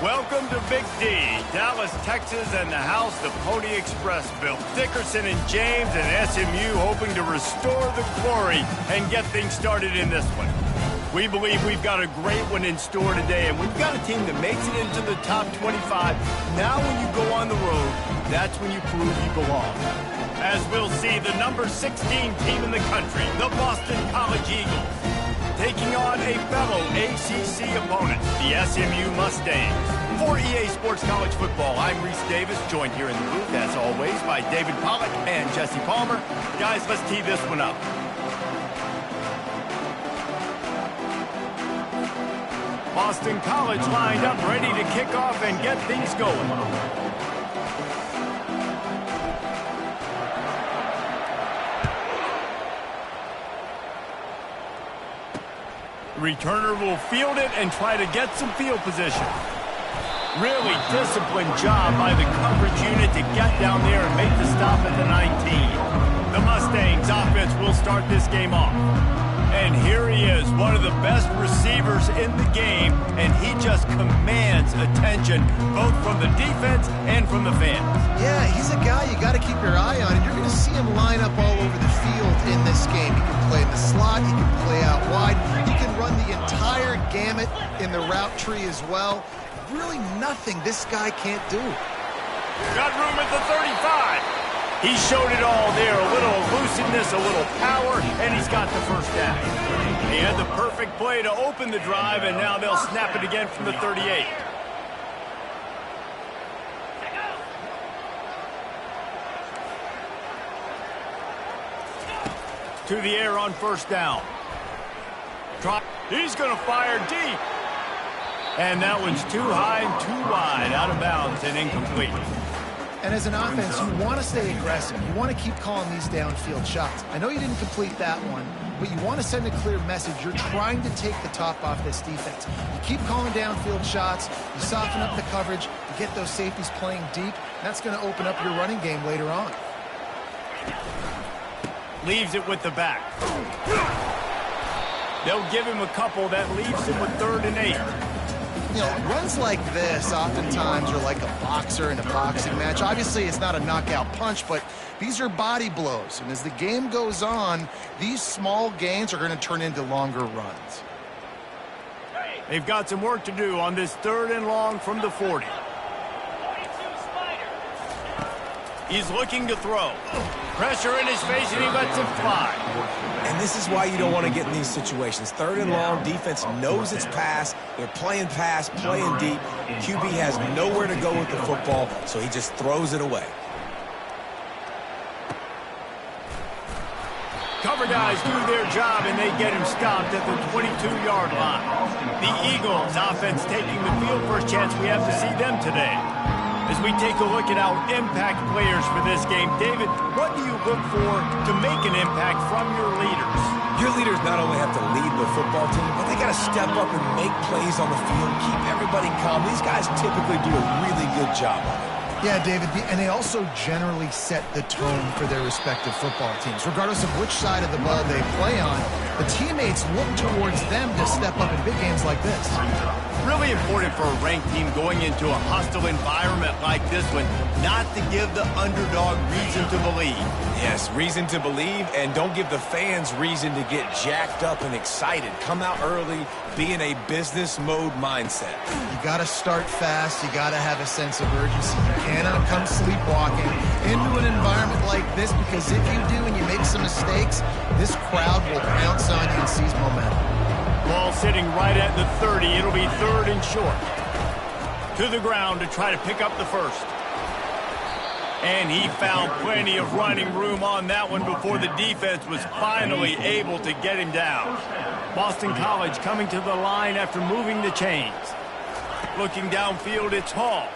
Welcome to Big D, Dallas, Texas, and the house the Pony Express built. Dickerson and James and SMU hoping to restore the glory and get things started in this one. We believe we've got a great one in store today, and we've got a team that makes it into the top 25. Now when you go on the road, that's when you prove you belong. As we'll see, the number 16 team in the country, the Boston College Eagles, taking on a fellow ACC opponent, the SMU Mustangs. For EA Sports College Football, I'm Reese Davis, joined here in the booth, as always, by David Pollack and Jesse Palmer. Guys, let's tee this one up. Boston College lined up, ready to kick off and get things going. Returner will field it and try to get some field position. Really disciplined job by the coverage unit to get down there and make the stop at the 19. The Mustangs offense will start this game off. And here he is, one of the best receivers in the game, and he just commands attention both from the defense and from the fans. Yeah, he's a guy you got to keep your eye on, and you're going to see him line up all over the field in this game. He can play in the slot, he can play out wide, he can run the entire gamut in the route tree as well. Really nothing this guy can't do. Got room at the 35. He showed it all there, a little elusiveness, a little power, and he's got the first down. He had the perfect play to open the drive, and now they'll snap it again from the 38. To the air on first down. Drop. He's going to fire deep. And that one's too high and too wide, out of bounds and incomplete. And as an offense, you want to stay aggressive. You want to keep calling these downfield shots. I know you didn't complete that one, but you want to send a clear message. You're trying to take the top off this defense. You keep calling downfield shots. You soften up the coverage. You get those safeties playing deep. That's going to open up your running game later on. Leaves it with the back. They'll give him a couple. That leaves him with 3rd and 8. You know, runs like this oftentimes are like a boxer in a boxing match. Obviously, it's not a knockout punch, but these are body blows. And as the game goes on, these small gains are going to turn into longer runs. They've got some work to do on this 3rd and long from the 40. He's looking to throw. Pressure in his face, and he lets it fly. And this is why you don't want to get in these situations. 3rd and long, defense knows it's pass. They're playing pass, playing deep. QB has nowhere to go with the football, so he just throws it away. Cover guys do their job, and they get him stopped at the 22-yard line. The Eagles offense taking the field. First chance we have to see them today. As we take a look at our impact players for this game, David, what do you look for to make an impact from your leaders? Your leaders not only have to lead the football team, but they got to step up and make plays on the field, keep everybody calm. These guys typically do a really good job of it. Yeah, David, and they also generally set the tone for their respective football teams. Regardless of which side of the ball they play on, the teammates look towards them to step up in big games like this. Really important for a ranked team going into a hostile environment like this one, not to give the underdog reason to believe. Yes, reason to believe, and don't give the fans reason to get jacked up and excited. Come out early, be in a business mode mindset. You got to start fast. You got to have a sense of urgency. You cannot come sleepwalking into an environment like this, because if you do and you make some mistakes, this crowd will pounce on you and seize momentum. Ball sitting right at the 30. It'll be 3rd and short. To the ground to try to pick up the first. And he found plenty of running room on that one before the defense was finally able to get him down. Boston College coming to the line after moving the chains. Looking downfield, it's Hall.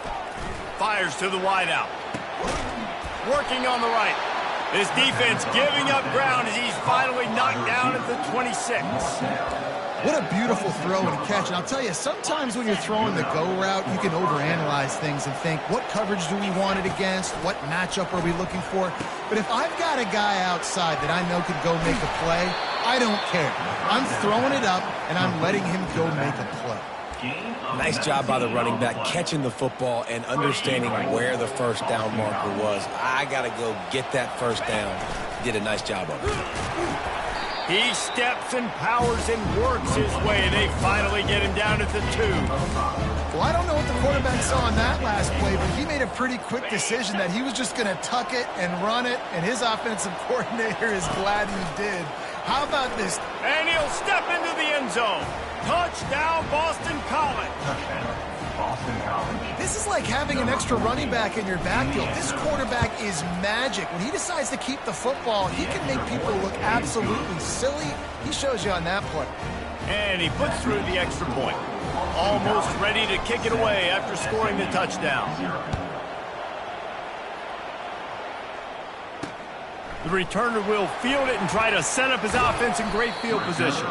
Fires to the wideout. Working on the right. This defense giving up ground as he's finally knocked down at the 26. What a beautiful throw and catch. And I'll tell you, sometimes when you're throwing the go route, you can overanalyze things and think, what coverage do we want it against? What matchup are we looking for? But if I've got a guy outside that I know could go make a play, I don't care. I'm throwing it up, and I'm letting him go make a play. Nice job by the running back, catching the football and understanding where the first down marker was. I got to go get that first down. Did a nice job of it. He steps and powers and works his way. They finally get him down at the 2. Well, I don't know what the quarterback saw on that last play, but he made a pretty quick decision that he was just going to tuck it and run it, and his offensive coordinator is glad he did. How about this? And he'll step into the end zone. Touchdown, Boston College. This is like having an extra running back in your backfield. This quarterback is magic. When he decides to keep the football, he can make people look absolutely silly. He shows you on that play. And he puts through the extra point. Almost ready to kick it away after scoring the touchdown. The returner will field it and try to set up his offense in great field position.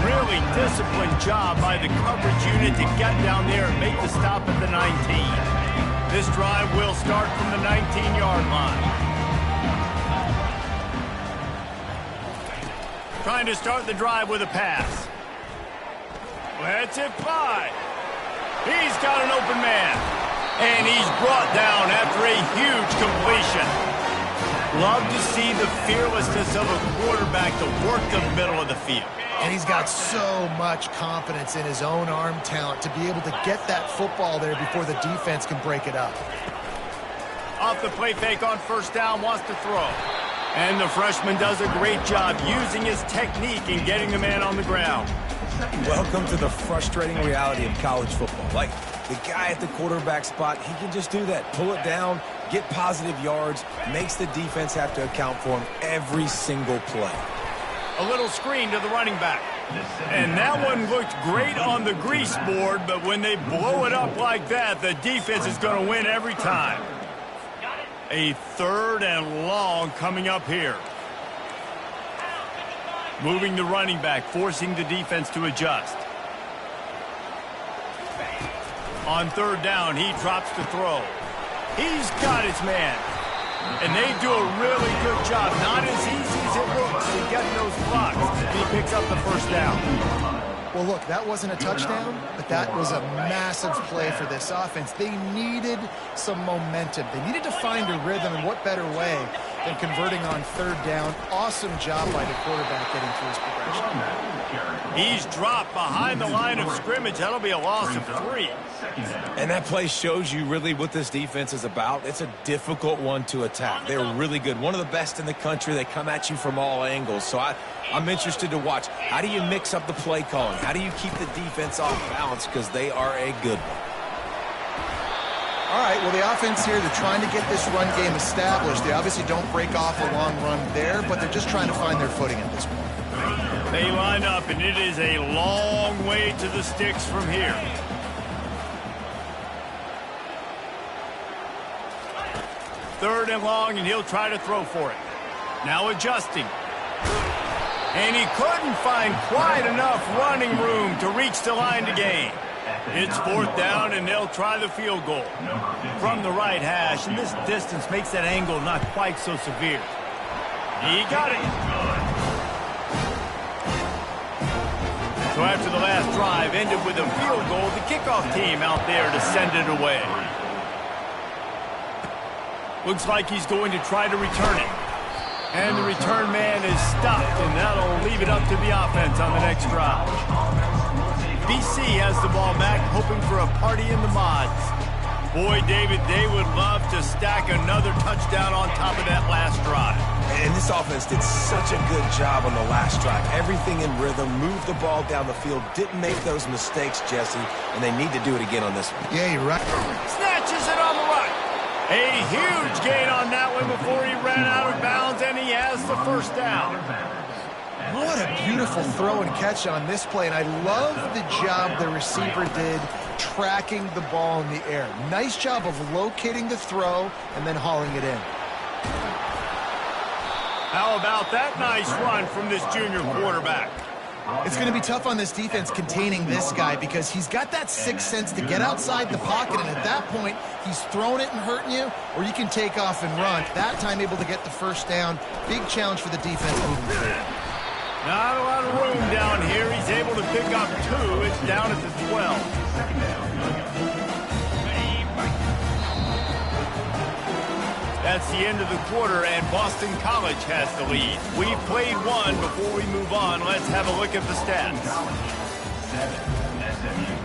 Really disciplined job by the coverage unit to get down there and make the stop at the 19. This drive will start from the 19-yard line. Trying to start the drive with a pass. Let's it fly. He's got an open man. And he's brought down after a huge completion. Love to see the fearlessness of a quarterback to work the middle of the field. And he's got so much confidence in his own arm talent to be able to get that football there before the defense can break it up. Off the play fake on first down, wants to throw. And the freshman does a great job using his technique and getting the man on the ground. Welcome to the frustrating reality of college football. Like, the guy at the quarterback spot, he can just do that. Pull it down, get positive yards, makes the defense have to account for him every single play. A little screen to the running back. And that one looked great on the grease board, but when they blow it up like that, the defense is going to win every time. A 3rd and long coming up here. Moving the running back, forcing the defense to adjust. On 3rd down, he drops the throw. He's got his man. And they do a really good job. Not as easy as it looks to get those blocks. He picks up the first down. Well, look, that wasn't a touchdown, but that was a massive play for this offense. They needed some momentum. They needed to find a rhythm, and what better way than converting on 3rd down. Awesome job by the quarterback getting through his progression. He's dropped behind the line of scrimmage. That'll be a loss of 3. And that play shows you really what this defense is about. It's a difficult one to attack. They're really good. One of the best in the country. They come at you from all angles. So I'm interested to watch. How do you mix up the play calling? How do you keep the defense off balance? Because they are a good one. All right, well, the offense here, they're trying to get this run game established. They obviously don't break off a long run there, but they're just trying to find their footing at this point. They line up, and it is a long way to the sticks from here. Third and long, and he'll try to throw for it. Now adjusting. And he couldn't find quite enough running room to reach the line to gain. It's 4th down, and they'll try the field goal. From the right hash, and this distance makes that angle not quite so severe. He got it. So after the last drive ended with a field goal, the kickoff team out there to send it away. Looks like he's going to try to return it. And the return man is stopped, and that'll leave it up to the offense on the next drive. BC has the ball back, hoping for a party in the mods. Boy, David, they would love to stack another touchdown on top of that last drive. And this offense did such a good job on the last drive. Everything in rhythm, moved the ball down the field, didn't make those mistakes, Jesse, and they need to do it again on this one. Yeah, you're right. Snatches it on the right. A huge gain on that one before he ran out of bounds, and he has the first down. What a beautiful throw and catch on this play, and I love the job the receiver did tracking the ball in the air. Nice job of locating the throw and then hauling it in. How about that nice run from this junior quarterback? It's going to be tough on this defense containing this guy because he's got that sixth sense to get outside the pocket, and at that point, he's throwing it and hurting you, or you can take off and run. That time able to get the first down. Big challenge for the defense moving forward. Not a lot of room down here. He's able to pick up 2. It's down at the 12. That's the end of the quarter, and Boston College has the lead. We've played one. Before we move on, let's have a look at the stats. 7, SMU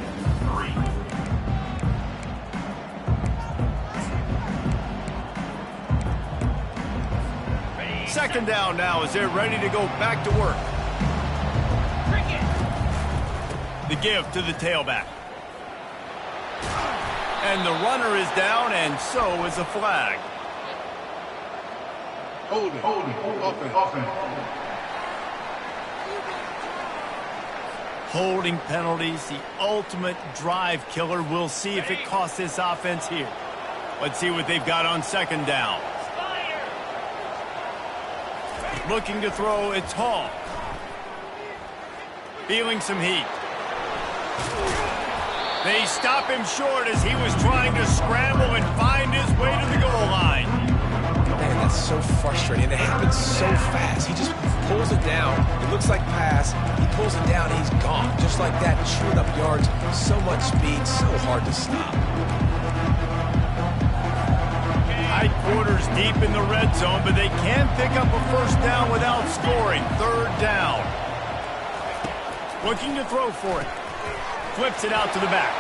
3. Second down now as they're ready to go back to work. The give to the tailback. And the runner is down, and so is a flag. Holding. Offense. Holding penalties, the ultimate drive killer. We'll see if it costs this offense here. Let's see what they've got on second down. Looking to throw, it's Hall. Feeling some heat. They stop him short as he was trying to scramble and find his way to the goal line. Man, that's so frustrating. It happens so fast. He just pulls it down. It looks like pass. He pulls it down, he's gone. Just like that, chewing up yards. So much speed, so hard to stop. High quarters deep in the red zone, but they can pick up a first down without scoring. Third down. Looking to throw for it. Flips it out to the back.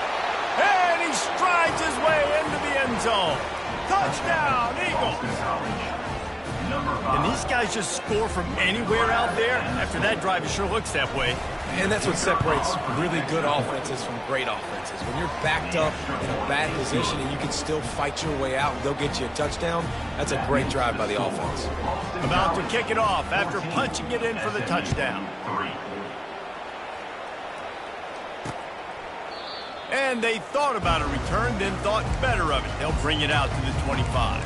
And he strides his way into the end zone. Touchdown, Eagles. And these guys just score from anywhere out there? After that drive, it sure looks that way. And that's what separates really good offenses from great offenses. When you're backed up in a bad position and you can still fight your way out and they'll get you a touchdown, that's a great drive by the offense. About to kick it off after punching it in for the touchdown. And they thought about a return, then thought better of it. They'll bring it out to the 25.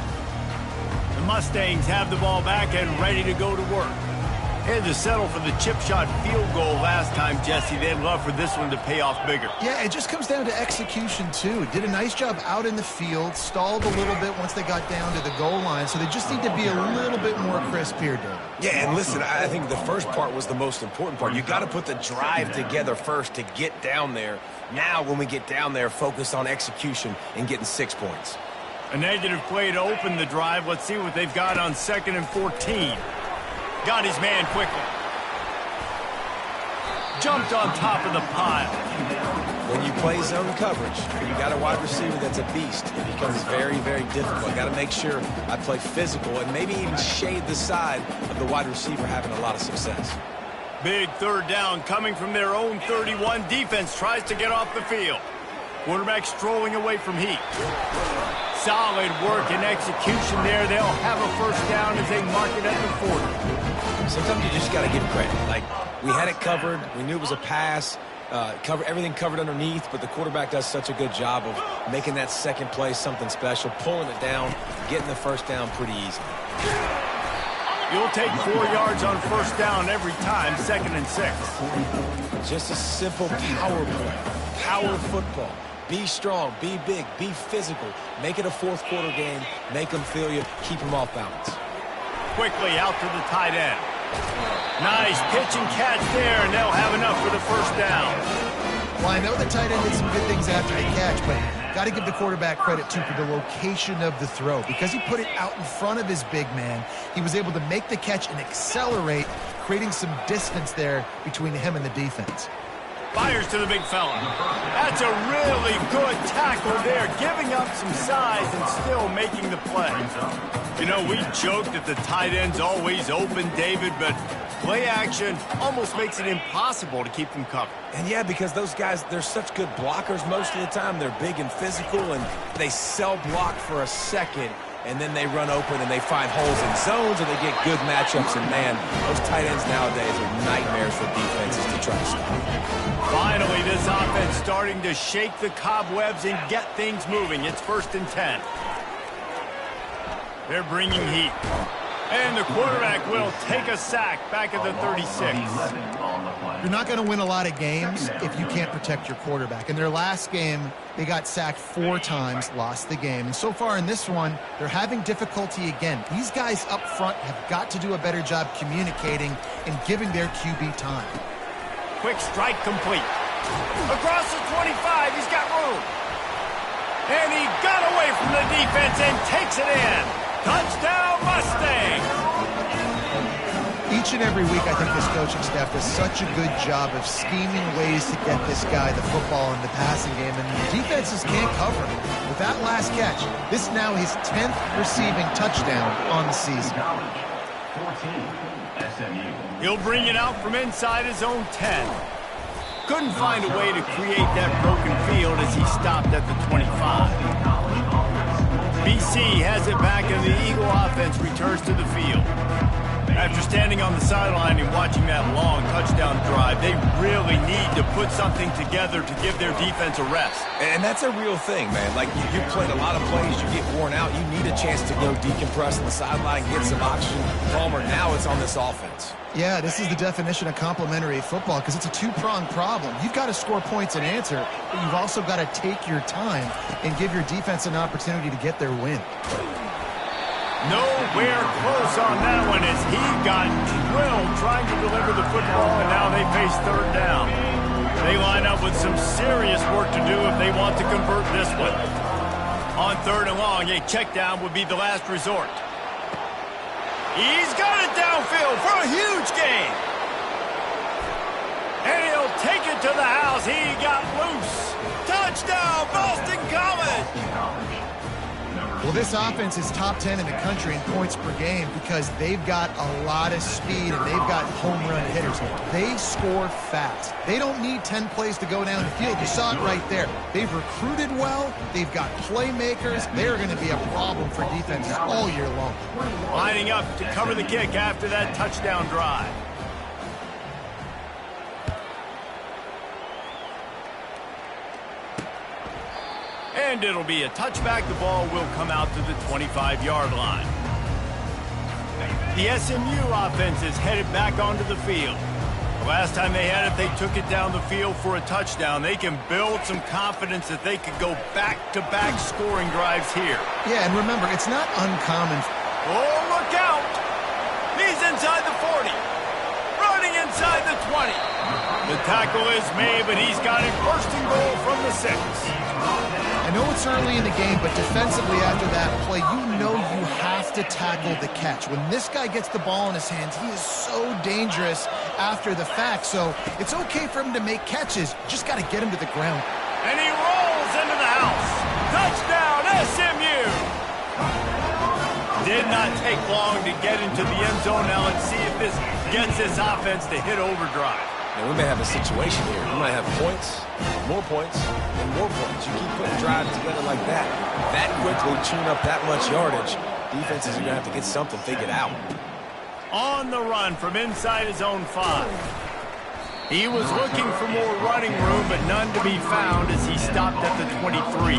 The Mustangs have the ball back and ready to go to work. Had to settle for the chip shot field goal last time, Jesse. They'd love for this one to pay off bigger. Yeah, it just comes down to execution, too. Did a nice job out in the field, stalled a little bit once they got down to the goal line, so they just need to be a little bit more crisp here, David. Yeah, and listen, I think the first part was the most important part. You got to put the drive together first to get down there. Now, when we get down there, focus on execution and getting 6 points. A negative play to open the drive. Let's see what they've got on 2nd and 14. Got his man quickly. Jumped on top of the pile. When you play zone coverage, you got a wide receiver that's a beast. It becomes very, very difficult. Got to make sure I play physical and maybe even shade the side of the wide receiver having a lot of success. Big third down coming from their own 31. Defense tries to get off the field. Quarterback strolling away from heat. Solid work and execution there. They'll have a first down as they mark it at the 40. Sometimes you just got to give credit. Like, we had it covered. We knew it was a pass. Everything covered underneath, but the quarterback does such a good job of making that second play something special, pulling it down, getting the first down pretty easy. You'll take 4 yards on first down every time, 2nd and 6. Just a simple power play, power football. Be strong, be big, be physical. Make it a fourth quarter game. Make them feel you. Keep them off balance. Quickly out to the tight end. Nice pitch and catch there, and they'll have enough for the first down. Well, I know the tight end did some good things after the catch, but got to give the quarterback credit, too, for the location of the throw. Because he put it out in front of his big man, he was able to make the catch and accelerate, creating some distance there between him and the defense. Fires to the big fella. That's a really good tackle there, giving up some size and still making the play. You know, we joked that the tight end's always open, David, but play action almost makes it impossible to keep them covered. And yeah, because those guys, they're such good blockers most of the time. They're big and physical, and they sell block for a second, and then they run open and they find holes in zones, and they get good matchups. And man, those tight ends nowadays are nightmares for defenses to try to stop. Finally, this offense starting to shake the cobwebs and get things moving. It's 1st and 10. They're bringing heat. And the quarterback will take a sack back at the 36. You're not going to win a lot of games if you can't protect your quarterback. In their last game, they got sacked 4 times, lost the game. And so far in this one, they're having difficulty again. These guys up front have got to do a better job communicating and giving their QB time. Quick strike complete. Across the 25, he's got room. And he got away from the defense and takes it in. Touchdown, Mustangs! Each and every week, I think this coaching staff does such a good job of scheming ways to get this guy the football in the passing game, and the defenses can't cover him. With that last catch, this is now his 10th receiving touchdown on the season. 14, SMU. He'll bring it out from inside his own 10. Couldn't find a way to create that broken field as he stopped at the 25. BC has it back, and the Eagle offense returns to the field. After standing on the sideline and watching that long touchdown drive, they really need to put something together to give their defense a rest. And that's a real thing, man. Like, you played a lot of plays, you get worn out, you need a chance to go decompress on the sideline, get some oxygen. Palmer, now it's on this offense. Yeah, this is the definition of complementary football because it's a two-pronged problem. You've got to score points and answer, but you've also got to take your time and give your defense an opportunity to get their win. Nowhere close on that one as he got drilled trying to deliver the football, and now they face third down. They line up with some serious work to do if they want to convert this one. On third and long, a check down would be the last resort. He's got it downfield for a huge gain. And he'll take it to the house. He got loose. Touchdown, Boston College! Well, this offense is top 10 in the country in points per game because they've got a lot of speed and they've got home run hitters. They score fast. They don't need 10 plays to go down the field. You saw it right there. They've recruited well. They've got playmakers. They're going to be a problem for defenses all year long. Lining up to cover the kick after that touchdown drive. And it'll be a touchback. The ball will come out to the 25-yard line. The SMU offense is headed back onto the field. The last time they had it, they took it down the field for a touchdown. They can build some confidence that they could go back-to-back scoring drives here. Yeah, and remember, it's not uncommon. Oh, look out! He's inside the 40. Running inside the 20. The tackle is made, but he's got it first and goal from the 6. I know it's early in the game, but defensively after that play, you know you have to tackle the catch. When this guy gets the ball in his hands, he is so dangerous after the fact. So it's okay for him to make catches. Just got to get him to the ground. And he rolls into the house. Touchdown, SMU! Did not take long to get into the end zone. Now let's see if this gets this offense to hit overdrive. And we may have a situation here. We might have points, and more points. You keep putting drives together like that quickly tune up that much yardage. Defenses are going to have to get something figured out. On the run from inside his own 5. He was looking for more running room, but none to be found as he stopped at the 23.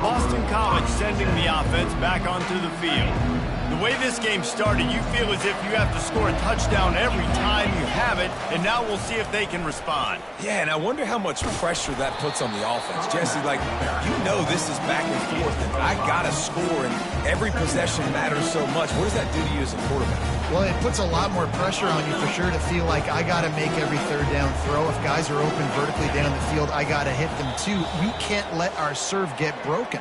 Boston College sending the offense back onto the field. The way this game started, you feel as if you have to score a touchdown every time you have it, and now we'll see if they can respond. Yeah, and I wonder how much pressure that puts on the offense. Jesse, like, you know this is back and forth, and I got to score, and every possession matters so much. What does that do to you as a quarterback? Well, it puts a lot more pressure on you for sure to feel like I got to make every third down throw. If guys are open vertically down the field, I got to hit them too. We can't let our serve get broken.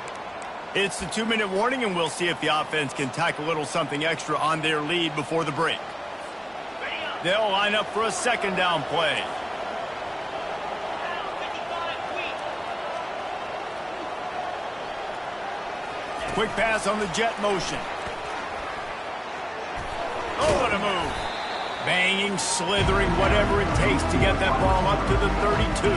It's the 2-minute warning, and we'll see if the offense can tack a little something extra on their lead before the break. They'll line up for a second down play. Quick pass on the jet motion. Oh, what a move. Banging, slithering, whatever it takes to get that ball up to the 32.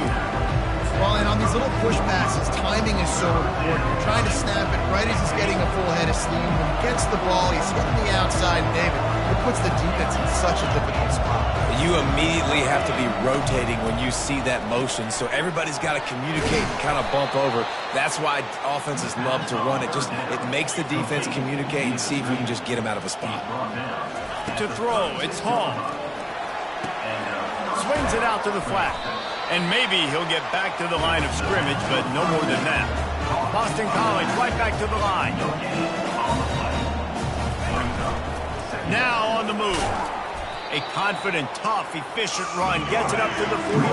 Well, and on these little push passes, timing is so important. You're trying to snap it right as he's getting a full head of steam. When he gets the ball, he's hitting the outside, David. It puts the defense in such a difficult spot. You immediately have to be rotating when you see that motion, so everybody's got to communicate and kind of bump over. That's why offenses love to run it. It makes the defense communicate and see if you can just get him out of a spot. To throw, it's Hall. Swings it out to the flat. And maybe he'll get back to the line of scrimmage, but no more than that. Boston College right back to the line. Now on the move. A confident, tough, efficient run gets it up to the 44.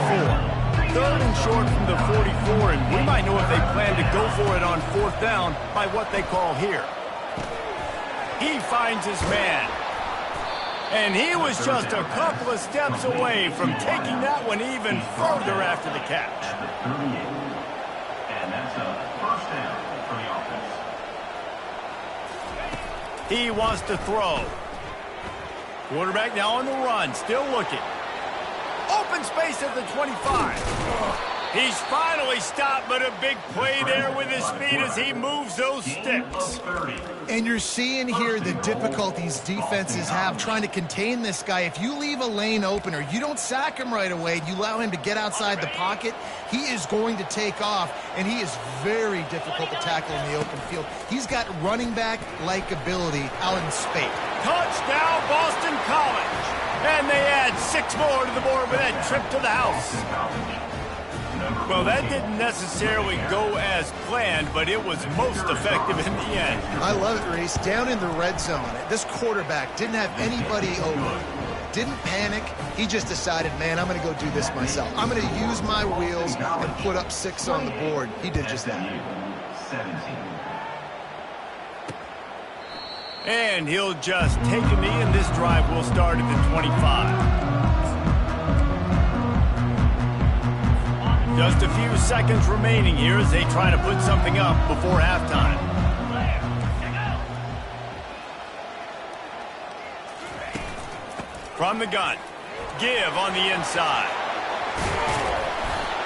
Third and short from the 44, and we might know if they plan to go for it on fourth down by what they call here. He finds his man. And he was just a couple of steps away from taking that one even further after the catch. And that's a first down for the offense. He wants to throw. Quarterback now on the run, still looking. Open space at the 25. He's finally stopped, but a big play there with his feet as he moves those sticks. And you're seeing here the difficulties defenses have trying to contain this guy. If you leave a lane open or you don't sack him right away, you allow him to get outside the pocket, he is going to take off, and he is very difficult to tackle in the open field. He's got running back-like ability out in space. Touchdown, Boston College. And they add 6 more to the board with that trip to the house. Well, that didn't necessarily go as planned, but it was most effective in the end. I love it, Reese. Down in the red zone, this quarterback didn't have anybody open. Didn't panic. He just decided, man, I'm going to go do this myself. I'm going to use my wheels and put up 6 on the board. He did just that. And he'll just take a knee, and this drive will start at the 25. Just a few seconds remaining here as they try to put something up before halftime. From the gun, give on the inside.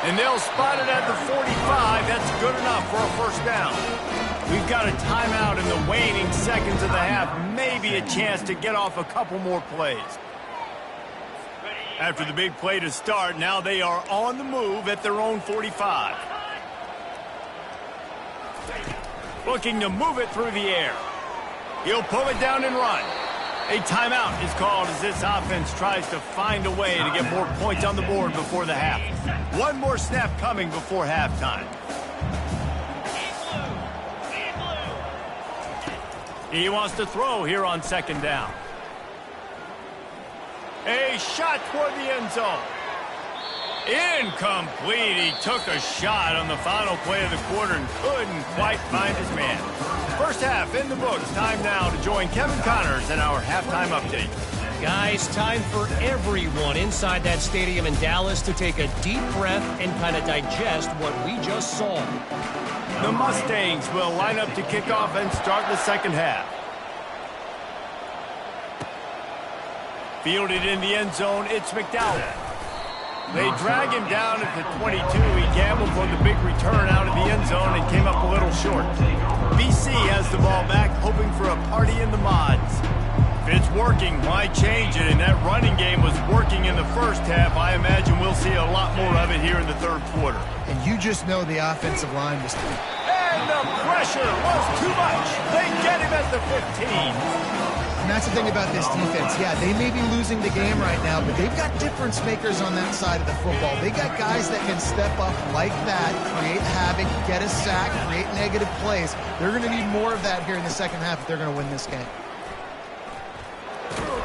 And they'll spot it at the 45. That's good enough for a first down. We've got a timeout in the waning seconds of the half. Maybe a chance to get off a couple more plays. After the big play to start, now they are on the move at their own 45. Looking to move it through the air. He'll pull it down and run. A timeout is called as this offense tries to find a way to get more points on the board before the half. One more snap coming before halftime. He wants to throw here on second down. A shot toward the end zone. Incomplete. He took a shot on the final play of the quarter and couldn't quite find his man. First half in the books. Time now to join Kevin Connors in our halftime update. Guys, time for everyone inside that stadium in Dallas to take a deep breath and kind of digest what we just saw. The Mustangs will line up to kick off and start the second half. Fielded in the end zone, it's McDowell. They drag him down at the 22. He gambled for the big return out of the end zone and came up a little short. BC has the ball back, hoping for a party in the mods. If it's working, why change it? And that running game was working in the first half. I imagine we'll see a lot more of it here in the third quarter. And you just know the offensive line was... And the pressure was too much. They get him at the 15. And that's the thing about this defense. Yeah, they may be losing the game right now, but they've got difference makers on that side of the football. They got guys that can step up like that, create havoc, get a sack, create negative plays. They're going to need more of that here in the second half if they're going to win this game.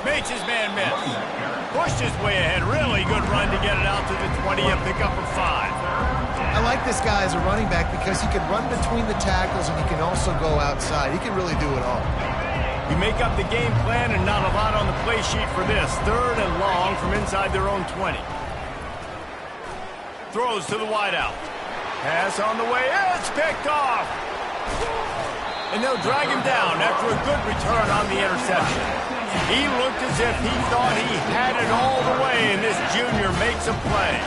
Makes his man miss. Pushed his way ahead. Really good run to get it out to the 20 and pick up a 5. I like this guy as a running back because he can run between the tackles and he can also go outside. He can really do it all. You make up the game plan and not a lot on the play sheet for this. Third and long from inside their own 20. Throws to the wideout. Pass on the way. It's picked off. And they'll drag him down after a good return on the interception. He looked as if he thought he had it all the way, and this junior makes a play.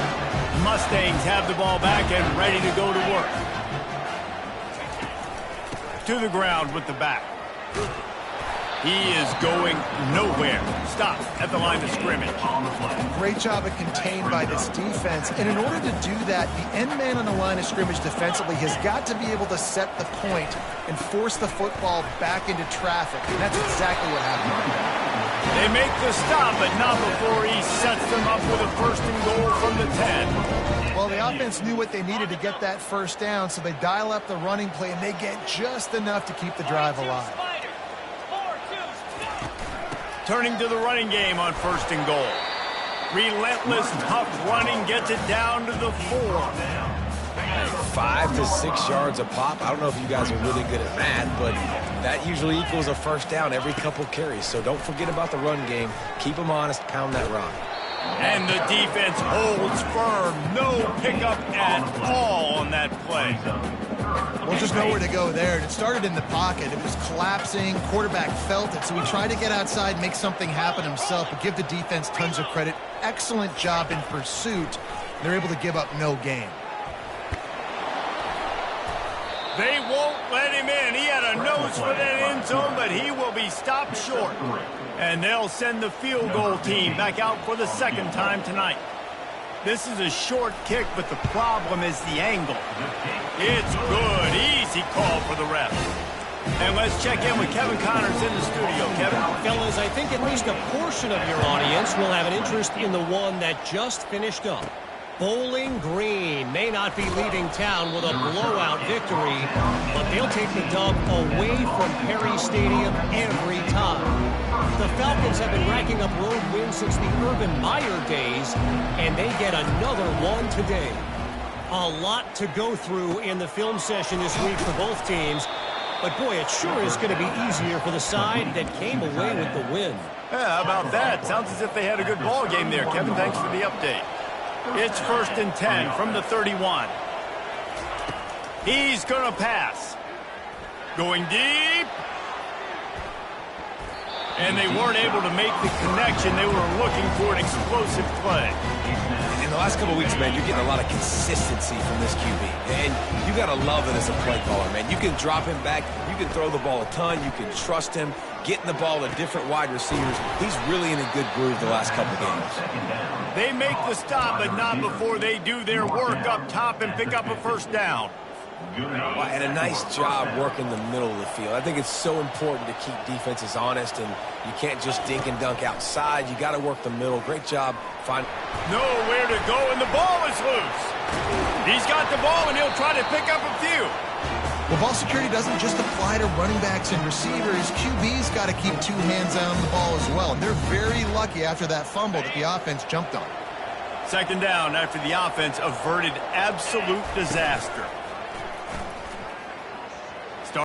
Mustangs have the ball back and ready to go to work. To the ground with the back. He is going nowhere. Stop at the line of scrimmage. Great job of contained by this defense. And in order to do that, the end man on the line of scrimmage defensively has got to be able to set the point and force the football back into traffic. And that's exactly what happened right there. They make the stop, but not before he sets them up with a first and goal from the 10. Well, the offense knew what they needed to get that first down, so they dial up the running play, and they get just enough to keep the drive alive. Turning to the running game on first and goal. Relentless, tough running gets it down to the 4. 5 to 6 yards a pop. I don't know if you guys are really good at math, but that usually equals a first down every couple carries. So don't forget about the run game. Keep them honest. Pound that rock. And the defense holds firm. No pickup at all on that play. Well, just nowhere to go there. It started in the pocket. It was collapsing. Quarterback felt it, so he tried to get outside, make something happen himself, but give the defense tons of credit. Excellent job in pursuit. They're able to give up no gain. They won't let him in. He had a nose for that end zone, but he will be stopped short. And they'll send the field goal team back out for the second time tonight. This is a short kick, but the problem is the angle. It's good. Easy call for the ref. And let's check in with Kevin Connors in the studio. Kevin? Fellas, I think at least a portion of your audience will have an interest in the one that just finished up. Bowling Green may not be leaving town with a blowout victory, but they'll take the dub away from Perry Stadium every time. The Falcons have been racking up road wins since the Urban Meyer days, and they get another one today. A lot to go through in the film session this week for both teams, but boy, it sure is going to be easier for the side that came away with the win. Yeah, how about that? Sounds as if they had a good ball game there. Kevin, thanks for the update. It's 1st and 10 from the 31. He's going to pass. Going deep. And they weren't able to make the connection. They were looking for an explosive play. In the last couple of weeks, man, you're getting a lot of consistency from this QB. And you got to love it as a play caller, man. You can drop him back. You can throw the ball a ton. You can trust him. Getting the ball to different wide receivers. He's really in a good groove the last couple games. They make the stop, but not before they do their work up top and pick up a first down. And a nice job working the middle of the field. I think it's so important to keep defenses honest, and you can't just dink and dunk outside. You got to work the middle. Great job. Nowhere to go, and the ball is loose. He's got the ball, and he'll try to pick up a few. Well, ball security doesn't just apply to running backs and receivers. QB's got to keep 2 hands on the ball as well. And they're very lucky after that fumble that the offense jumped on. Second down after the offense averted absolute disaster.